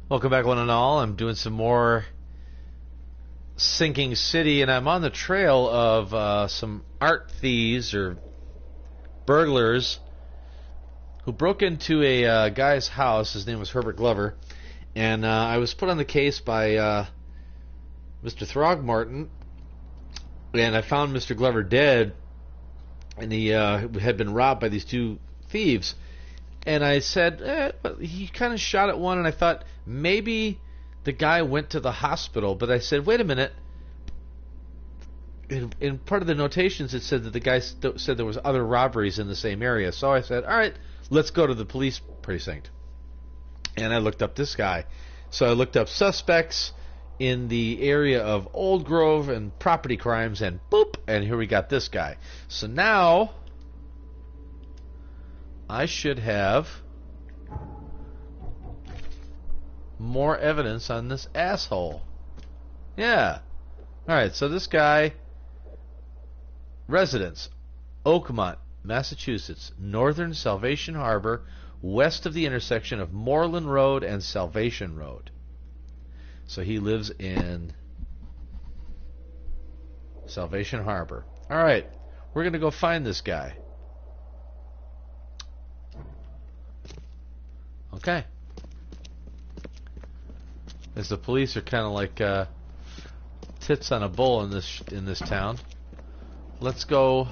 Welcome back, one and all. I'm doing some more Sinking City, and I'm on the trail of some art thieves or burglars who broke into a guy's house. His name was Herbert Glover, and I was put on the case by Mr. Throgmorton, and I found Mr. Glover dead, and he had been robbed by these two thieves. And I said, but he kind of shot at one, and I thought maybe the guy went to the hospital. But I said, wait a minute. In part of the notations, it said that the guy said there was other robberies in the same area. So I said, all right, let's go to the police precinct. And I looked up this guy. So I looked up suspects in the area of Old Grove and property crimes, and boop, and here we got this guy. So now I should have more evidence on this asshole. Yeah. Alright, so this guy, residence, Oakmont, Massachusetts, northern Salvation Harbor, west of the intersection of Moreland Road and Salvation Road. So he lives in Salvation Harbor. Alright, we're going to go find this guy. Okay. As the police are kind of like tits on a bull in this town. Let's go.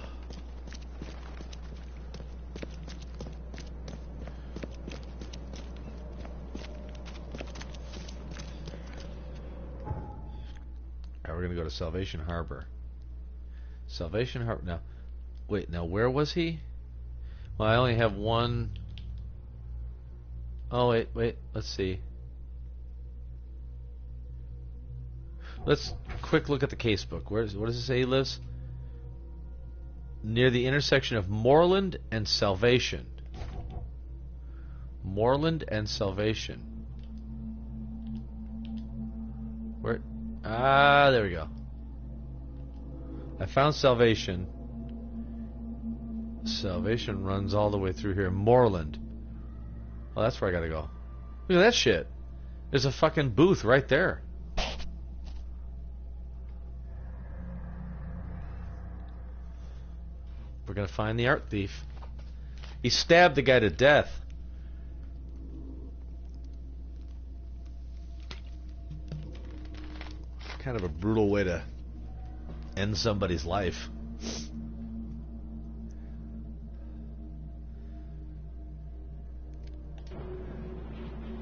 Alright, we're gonna go to Salvation Harbor. Salvation Harbor. Now, wait. Now, where was he? Well, I only have one. Oh, wait, let's see. Let's quick look at the casebook. What does it say he lives? Near the intersection of Moreland and Salvation. Moreland and Salvation. Where? Ah, there we go. I found Salvation. Salvation runs all the way through here. Moreland. Oh, that's where I gotta go. Look at that shit. There's a fucking booth right there. We're gonna find the art thief. He stabbed the guy to death. Kind of a brutal way to end somebody's life.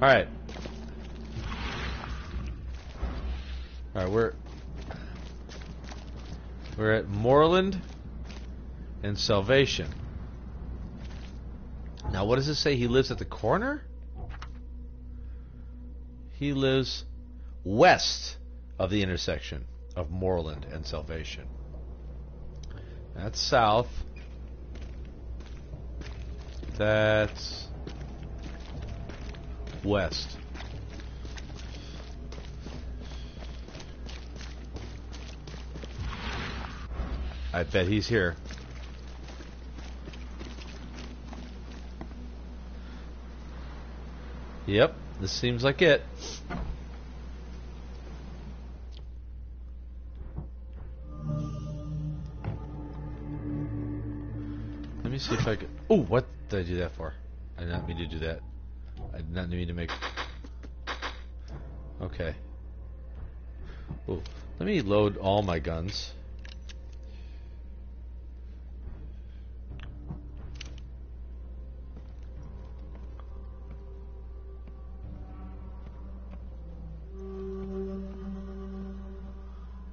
Alright. Alright, we're at Moreland and Salvation. Now, what does it say? He lives at the corner? He lives west of the intersection of Moreland and Salvation. That's south. That's west. I bet he's here. Yep, this seems like it. Let me see if I can... Oh, what did I do that for? I did not mean to do that. I did not mean to make... Okay. Oh, let me load all my guns.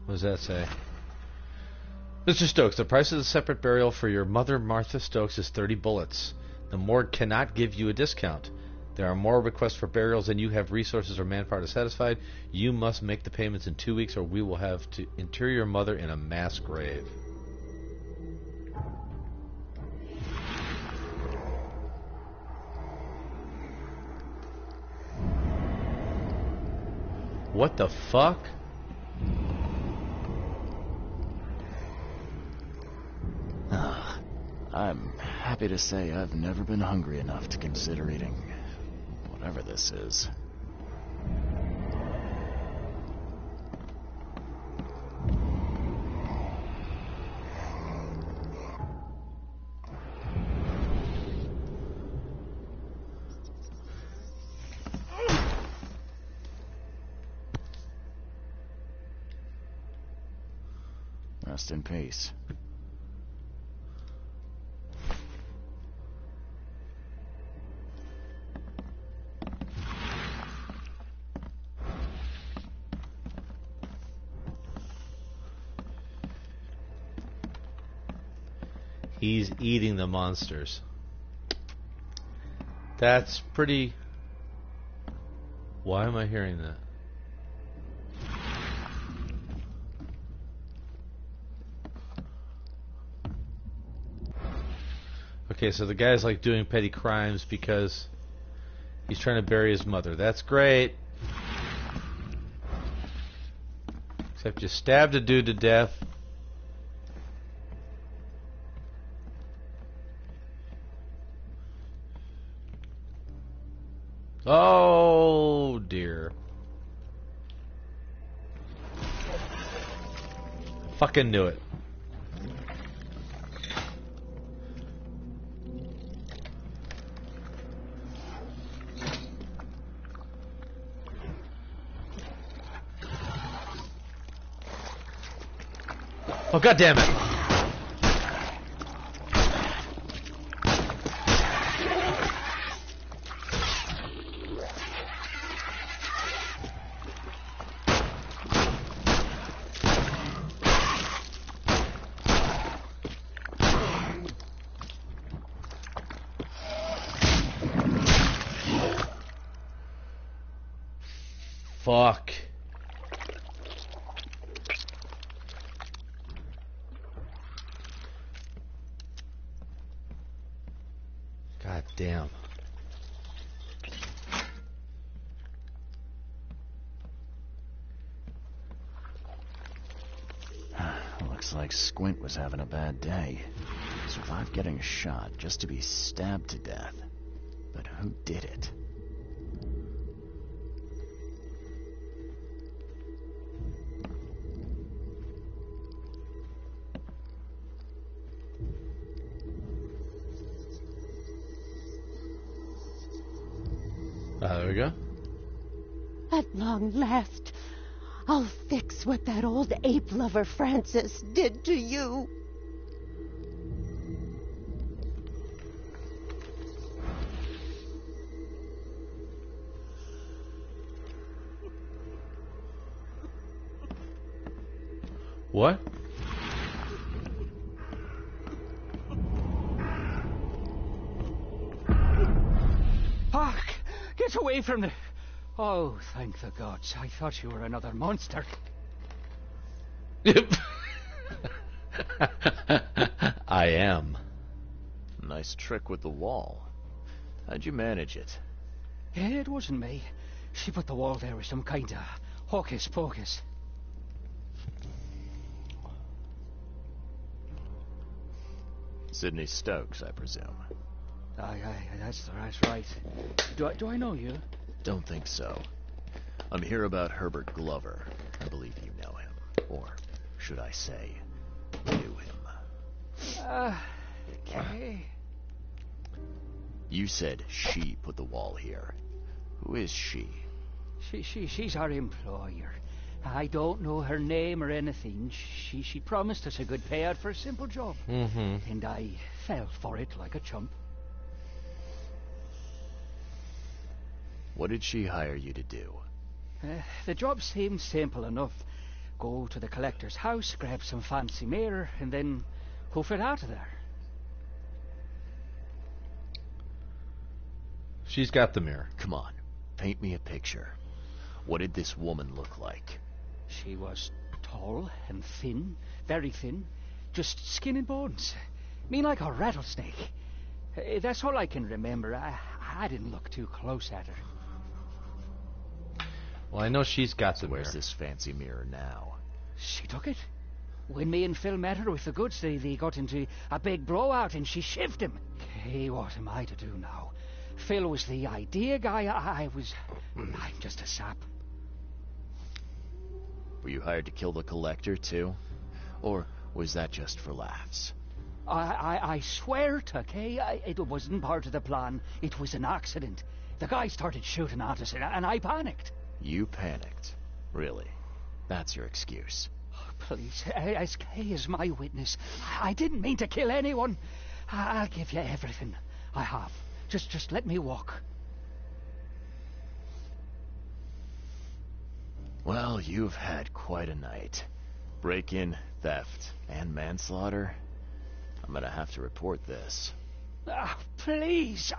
What does that say? Mr. Stokes, the price of the separate burial for your mother, Martha Stokes, is 30 bullets. The morgue cannot give you a discount. There are more requests for burials than you have resources or manpower to satisfy. You must make the payments in 2 weeks, or we will have to inter your mother in a mass grave. What the fuck? I'm happy to say I've never been hungry enough to consider eating whatever this is. Rest in peace. He's eating the monsters. That's pretty... Why am I hearing that? Okay, so the guy's like doing petty crimes because he's trying to bury his mother. That's great. Except you stabbed a dude to death. Oh dear. Fucking knew it. Oh, God damn it. Fuck. God damn. Looks like Squint was having a bad day. Survived getting shot just to be stabbed to death. But who did it? There we go. At long last, I'll fix what that old ape lover Francis did to you. What? Fuck! Get away from the... Oh, thank the gods. I thought you were another monster. I am. Nice trick with the wall. How'd you manage it? It wasn't me. She put the wall there with some kind of hocus pocus. Sidney Stokes, I presume. Aye, that's right. Do I know you? Don't think so. I'm here about Herbert Glover. I believe you know him. Or should I say, knew him. Okay. You said she put the wall here. Who is she? She's our employer. I don't know her name or anything. She promised us a good payout for a simple job. Mm-hmm. And I fell for it like a chump. What did she hire you to do? The job seemed simple enough. Go to the collector's house, grab some fancy mirror, and then hoof it out of there. She's got the mirror. Come on, paint me a picture. What did this woman look like? She was tall and thin, very thin, just skin and bones. Me like a rattlesnake. That's all I can remember. I didn't look too close at her. Well, I know she's got the mirror. Where's this fancy mirror now? She took it. When me and Phil met her with the goods, they got into a big blowout and she shivved him. Okay, what am I to do now? Phil was the idea guy. I'm just a sap. Were you hired to kill the collector, too? Or was that just for laughs? I swear to, okay? It wasn't part of the plan. It was an accident. The guy started shooting at us, and I panicked. You panicked? Really? That's your excuse? Oh, please, SK is my witness. I didn't mean to kill anyone. I'll give you everything. I have. Just let me walk. Well, you've had quite a night. Break-in, theft, and manslaughter. I'm gonna have to report this. Please,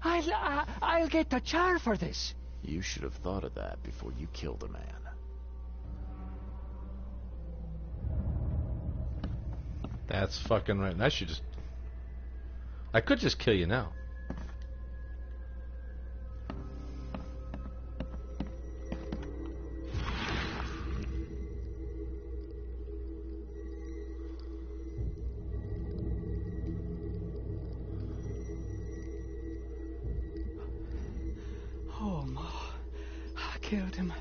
I'll get the char for this. You should have thought of that before you killed a man. That's fucking right. I could just kill you now. Oh, Ma, I killed him.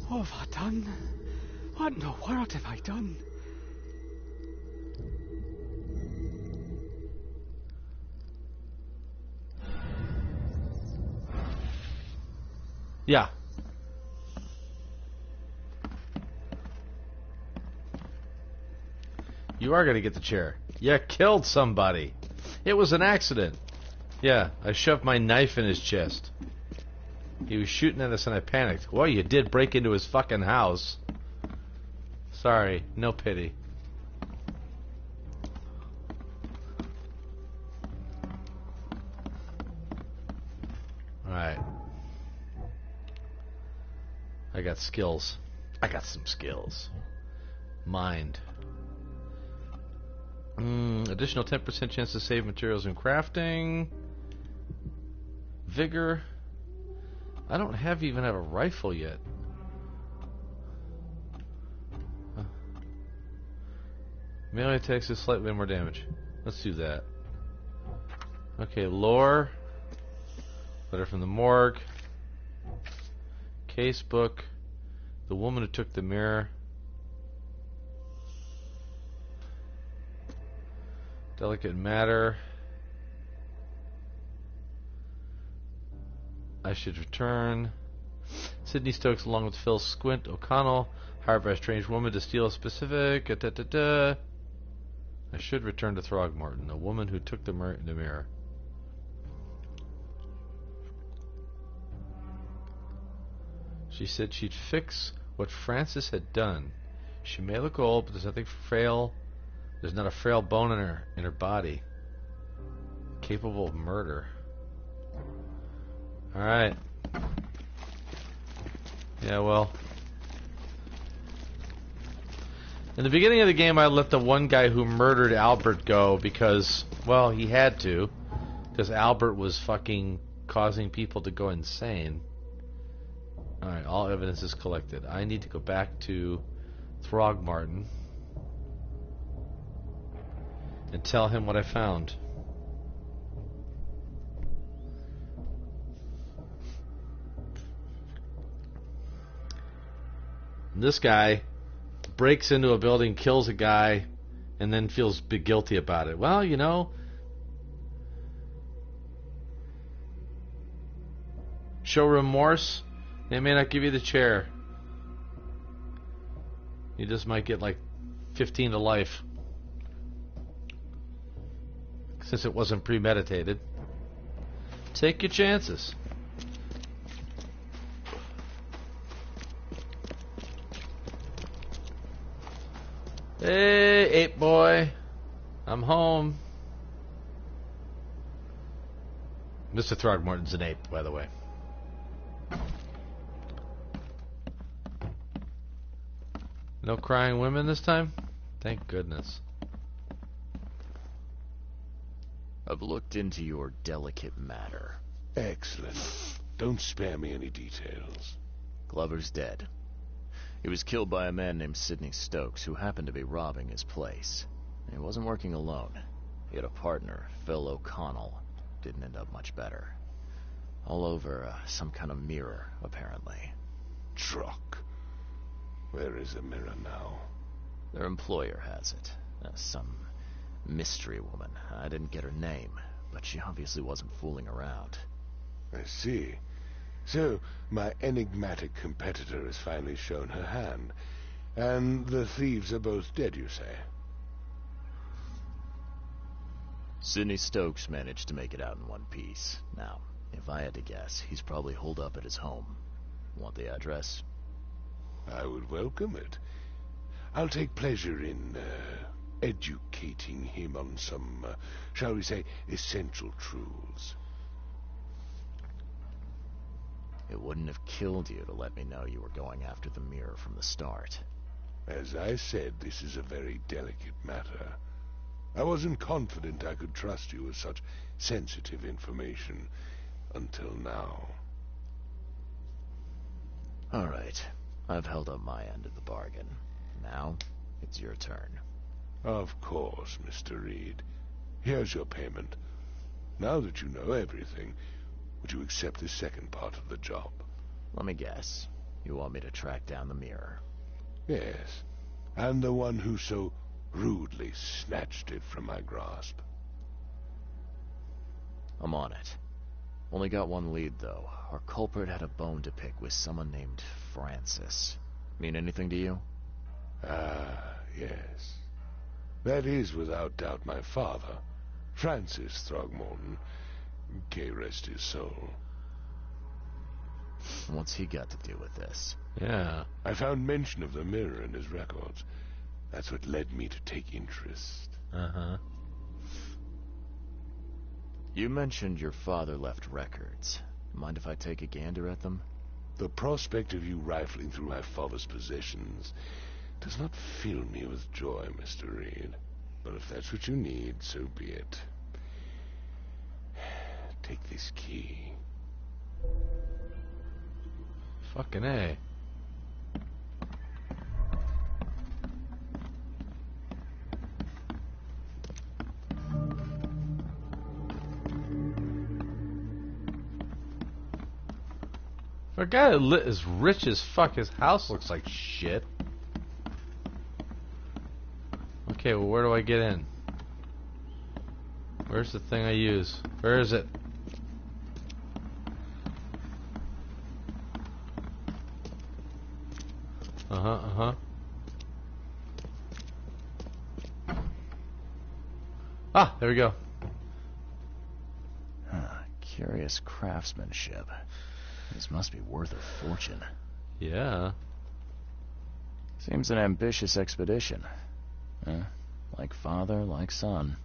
What have I done? What in the world have I done? Yeah. You are going to get the chair. You killed somebody. It was an accident. Yeah, I shoved my knife in his chest. He was shooting at us and I panicked. Well, you did break into his fucking house. Sorry, no pity. Alright. I got skills. I got some skills. Mind. Additional 10% chance to save materials in crafting. Vigor. I don't even have a rifle yet. Melee attacks is slightly more damage. Let's do that. Okay, lore. Letter from the morgue. Casebook. The woman who took the mirror. Delicate matter. I should return. Sydney Stokes along with Phil Squint O'Connell hired by a strange woman to steal a specific I should return to Throgmorton, the woman who took the mirror. She said she'd fix what Francis had done. She may look old, but there's nothing frail. There's not a frail bone in her body. Capable of murder. Alright. Yeah, well. In the beginning of the game, I let the one guy who murdered Albert go because, well, he had to. Because Albert was fucking causing people to go insane. Alright, all evidence is collected. I need to go back to Throgmorton and tell him what I found. This guy breaks into a building, kills a guy, and then feels guilty about it. Well, you know, show remorse, they may not give you the chair. You just might get like 15 to life. Since it wasn't premeditated. Take your chances. Hey, ape boy. I'm home. Mr. Throgmorton's an ape, by the way. No crying women this time? Thank goodness. I've looked into your delicate matter. Excellent. Don't spare me any details. Glover's dead. He was killed by a man named Sidney Stokes, who happened to be robbing his place. He wasn't working alone. He had a partner, Phil O'Connell. Didn't end up much better. All over some kind of mirror, apparently. Truck. Where is the mirror now? Their employer has it. Some mystery woman. I didn't get her name, but she obviously wasn't fooling around. I see. So, my enigmatic competitor has finally shown her hand. And the thieves are both dead, you say? Sidney Stokes managed to make it out in one piece. Now, if I had to guess, he's probably holed up at his home. Want the address? I would welcome it. I'll take pleasure in, educating him on some, shall we say, essential truths. It wouldn't have killed you to let me know you were going after the mirror from the start. As I said, this is a very delicate matter. I wasn't confident I could trust you with such sensitive information until now. All right. I've held up my end of the bargain. Now, it's your turn. Of course, Mr. Reed. Here's your payment. Now that you know everything, would you accept the second part of the job? Let me guess. You want me to track down the mirror? Yes, and the one who so rudely snatched it from my grasp. I'm on it. Only got one lead, though. Our culprit had a bone to pick with someone named Francis. Mean anything to you? Ah, yes. That is without doubt my father, Francis Throgmorton. May rest his soul. What's he got to do with this? Yeah. I found mention of the mirror in his records. That's what led me to take interest. Uh-huh. You mentioned your father left records. Mind if I take a gander at them? The prospect of you rifling through my father's possessions does not fill me with joy, Mr. Reed. But if that's what you need, so be it. Take this key. Fucking A. For a guy that is rich as fuck, his house looks like shit. Okay, well, where do I get in? Where's the thing I use? Where is it? Ah, there we go. Curious craftsmanship. This must be worth a fortune. Yeah. Seems an ambitious expedition. Like father, like son.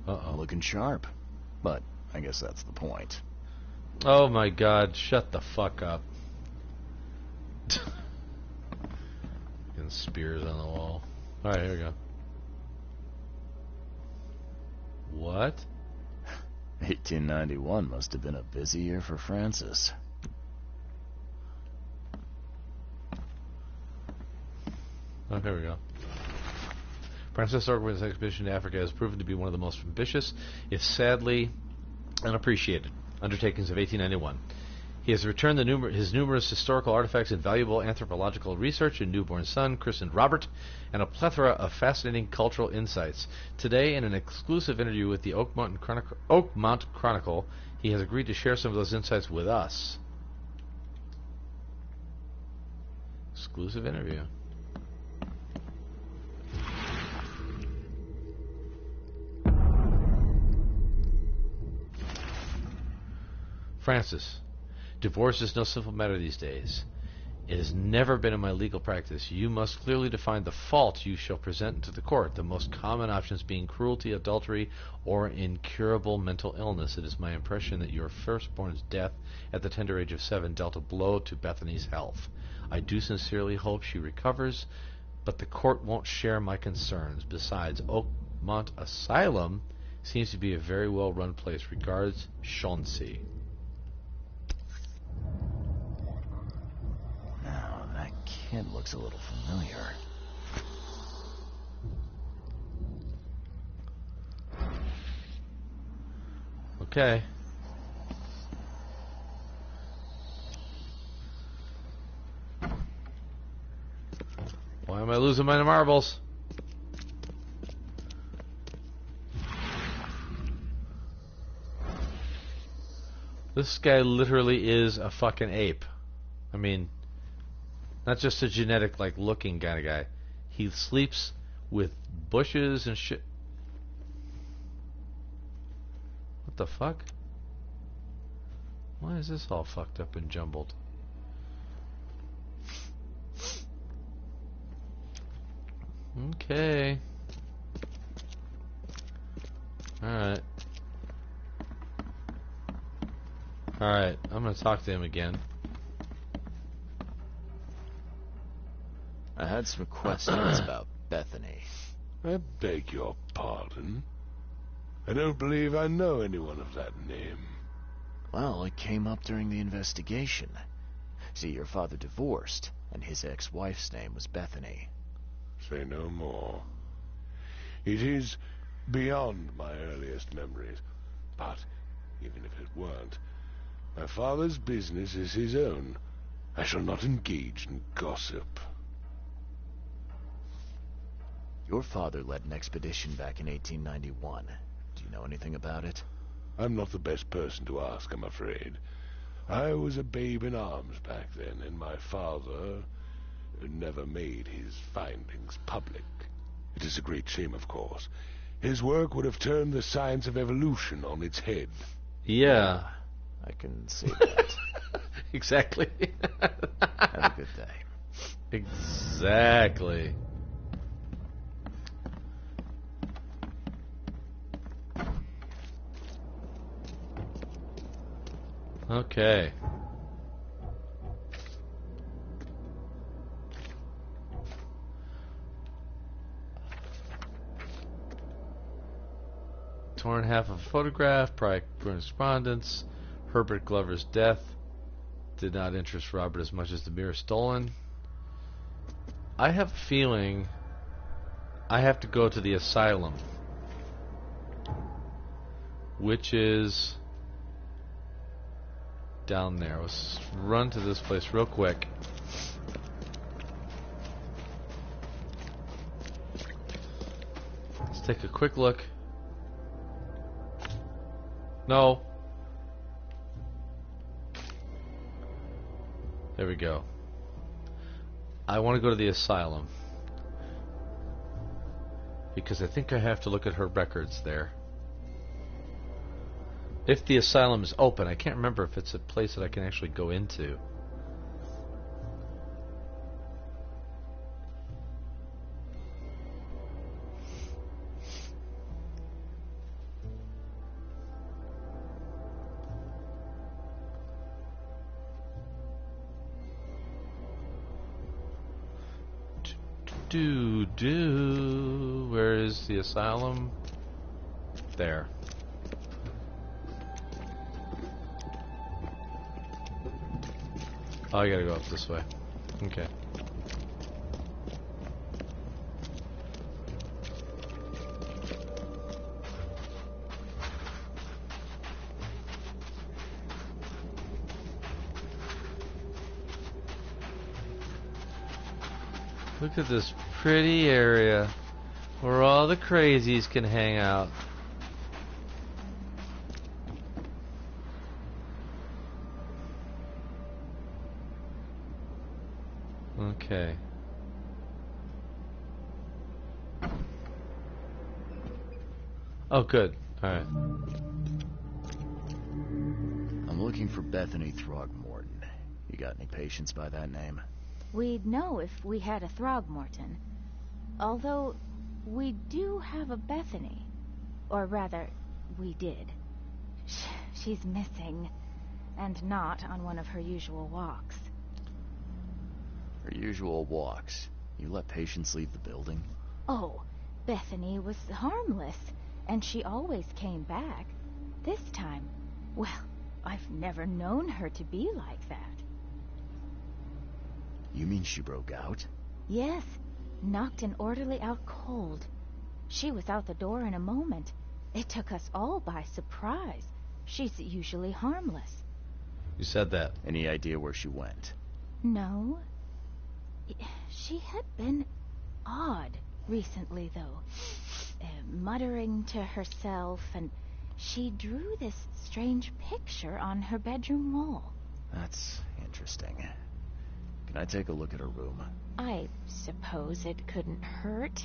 Uh-oh. Looking sharp. But I guess that's the point. Oh my god, shut the fuck up. Getting spears on the wall. Alright, here we go. What? 1891 must have been a busy year for Francis. Oh, here we go. Francis Organized expedition to Africa has proven to be one of the most ambitious, if sadly unappreciated, undertakings of 1891. He has returned his numerous historical artifacts and valuable anthropological research, a newborn son, christened Robert, and a plethora of fascinating cultural insights. Today, in an exclusive interview with the Oakmont Chronicle, he has agreed to share some of those insights with us. Exclusive interview. Francis, divorce is no simple matter these days. It has never been in my legal practice. You must clearly define the fault you shall present to the court, the most common options being cruelty, adultery, or incurable mental illness. It is my impression that your firstborn's death at the tender age of 7 dealt a blow to Bethany's health. I do sincerely hope she recovers, but the court won't share my concerns. Besides, Oakmont Asylum seems to be a very well-run place. Regards, Chauncey. head looks a little familiar. Okay. Why am I losing my marbles? This guy literally is a fucking ape. I mean, not just a genetic, like, looking kind of guy. He sleeps with bushes and shit. What the fuck? Why is this all fucked up and jumbled? Okay. Alright. Alright, I'm gonna talk to him again. I had some questions about Bethany. I beg your pardon. I don't believe I know anyone of that name. Well, it came up during the investigation. See, your father divorced, and his ex-wife's name was Bethany. Say no more. It is beyond my earliest memories, but even if it weren't, my father's business is his own. I shall not engage in gossip. Your father led an expedition back in 1891. Do you know anything about it? I'm not the best person to ask, I'm afraid. I was a babe in arms back then, and my father never made his findings public. It is a great shame, of course. His work would have turned the science of evolution on its head. Yeah. I can see that. Exactly. Have a good day. Exactly. Okay. Torn half of a photograph, prior correspondence, Herbert Glover's death did not interest Robert as much as the mirror stolen. I have a feeling I have to go to the asylum, which is down there. Let's run to this place real quick. Let's take a quick look. No. There we go. I want to go to the asylum because I think I have to look at her records there. If the asylum is open, I can't remember if it's a place that I can actually go into. Where is the asylum? There. Oh, I gotta go up this way. Okay. Look at this pretty area where all the crazies can hang out. Okay. Oh, good. Alright. I'm looking for Bethany Throgmorton. You got any patients by that name? We'd know if we had a Throgmorton. Although, we do have a Bethany. Or rather, we did. She's missing. And not on one of her usual walks. Her usual walks. You let patients leave the building? Oh, Bethany was harmless. And she always came back. This time, well, I've never known her to be like that. You mean she broke out? Yes, knocked an orderly out cold. She was out the door in a moment. It took us all by surprise. She's usually harmless. You said that. Any idea where she went? No. She had been odd recently, though. Muttering to herself, and she drew this strange picture on her bedroom wall. That's interesting. Can I take a look at her room? I suppose it couldn't hurt.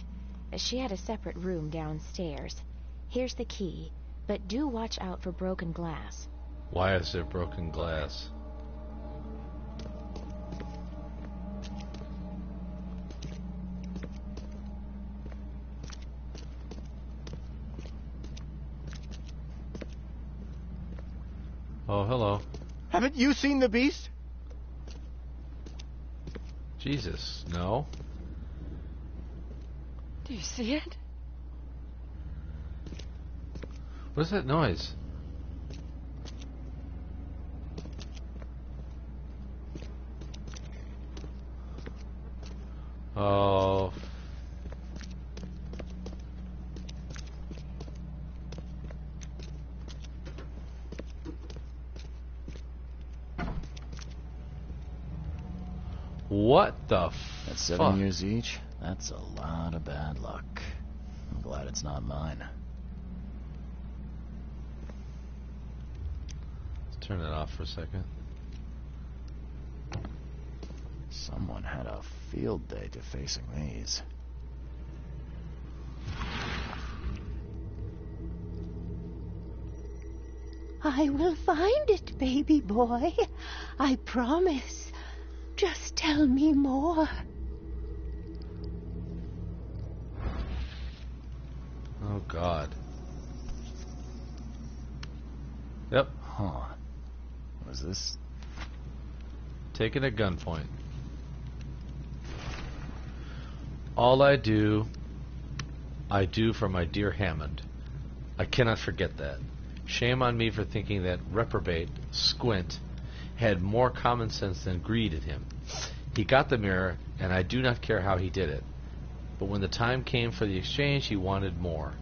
She had a separate room downstairs. Here's the key, but do watch out for broken glass. Why is there broken glass? Oh, hello. Haven't you seen the beast? Jesus, no. Do you see it? What is that noise? Oh. What the At fuck? 7 years each, that's a lot of bad luck. I'm glad it's not mine. Let's turn it off for a second. Someone had a field day to facing these. I will find it, baby boy. I promise. Just tell me more. Oh, God. Yep. Huh. Was this... Taken at gunpoint. All I do for my dear Hammond. I cannot forget that. Shame on me for thinking that reprobate, Squint, had more common sense than greed in him. He got the mirror, and I do not care how he did it. But when the time came for the exchange, he wanted more.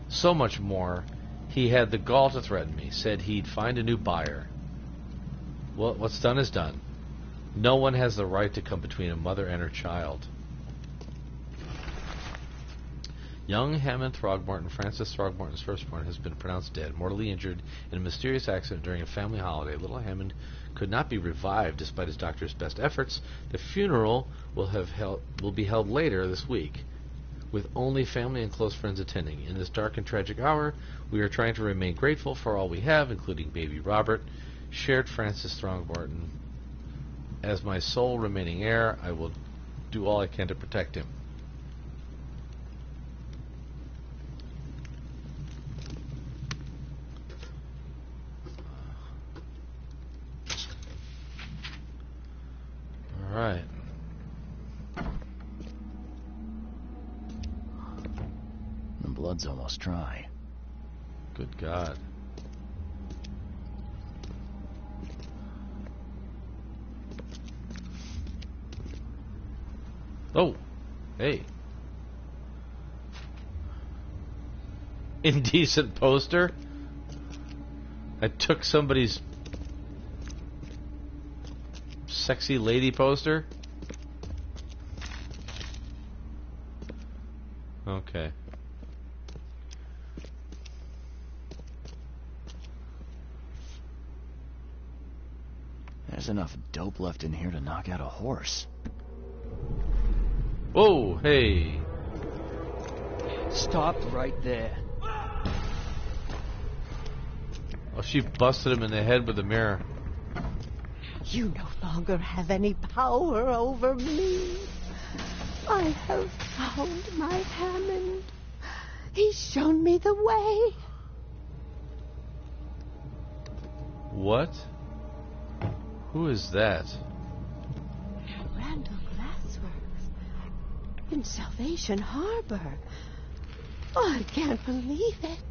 So much more, he had the gall to threaten me, said he'd find a new buyer. Well, what's done is done. No one has the right to come between a mother and her child. Young Hammond Throgmorton, Francis Throgmorton's firstborn, has been pronounced dead, mortally injured in a mysterious accident during a family holiday. Little Hammond could not be revived despite his doctor's best efforts. The funeral will be held later this week, with only family and close friends attending. In this dark and tragic hour, we are trying to remain grateful for all we have, including baby Robert. Shared Francis Throgmorton. As my sole remaining heir, I will do all I can to protect him. All right. The blood's almost dry. Good God. Oh, hey. Indecent poster? I took somebody's sexy lady poster? Okay. There's enough dope left in here to knock out a horse. Whoa, hey. Stop right there. Oh, she busted him in the head with a mirror. You no longer have any power over me. I have found my Hammond. He's shown me the way. What? Who is that? Randall Glassworks in Salvation Harbor. Oh, I can't believe it.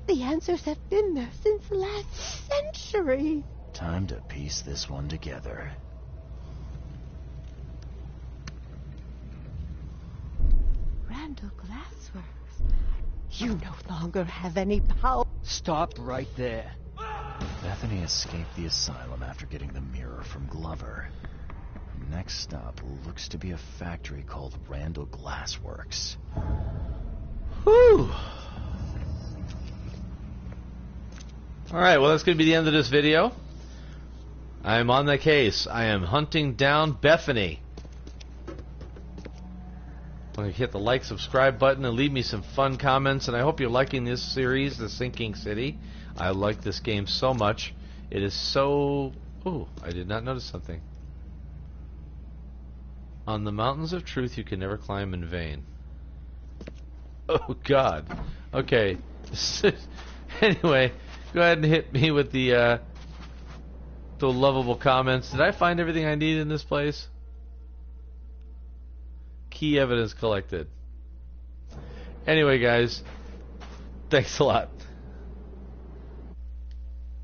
The answers have been there since last century. Time to piece this one together. Randall Glassworks. You no longer have any power. Stop right there. Bethany escaped the asylum after getting the mirror from Glover. Next stop looks to be a factory called Randall Glassworks. Whew. Alright, well that's going to be the end of this video. I am on the case. I am hunting down Bethany. I'm going to hit the like, subscribe button and leave me some fun comments. And I hope you're liking this series, The Sinking City. I like this game so much. It is so... Oh, I did not notice something. On the mountains of truth you can never climb in vain. Oh, God. Okay. Anyway, go ahead and hit me with the lovable comments. Did I find everything I need in this place? Key evidence collected. Anyway, guys, thanks a lot.